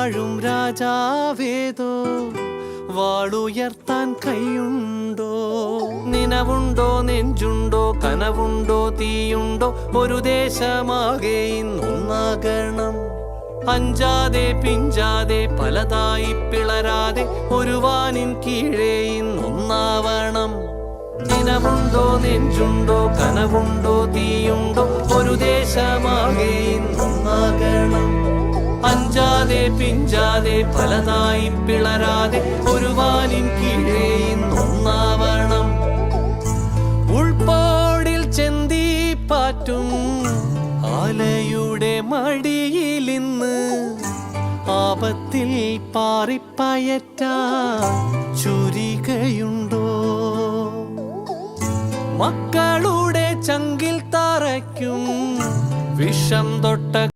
വാഴും രാജാവേതോ വാളുയർത്താൻ കൈയുണ്ടോ? നിനവുണ്ടോ, നെഞ്ചുണ്ടോ, കനവുണ്ടോ, തീയുണ്ടോ? ഒരു ദേശമാകെ ഇന്നൊന്നാകണം. അഞ്ചാതെ പിഞ്ചാതെ പലതായി പിളരാതെ ഒരു വാനിൻ കീഴേ ഇന്നൊന്നാവണം. നിനവുണ്ടോ, നെഞ്ചുണ്ടോ, കനവുണ്ടോ, തീയുണ്ടോ? ഒരു ദേശമാകെ ഇന്നൊന്നാകണം. അഞ്ചാതെ പിഞ്ചാതെ പലതായി പിളരാതെ ഒരു വാനിൻ കീഴേ ഇന്നൊന്നാവണം. ഉൾപ്പോടിൽ ചെന്തിപ്പാറ്റും ആലയുടെ മടിയിലിന്ന് ആപത്തിൽ പാറിപ്പയറ്റാൻ ചുരികയുണ്ടോ? മക്കളുടെ ചങ്കിൽ തറയ്ക്കും വിഷം തൊട്ട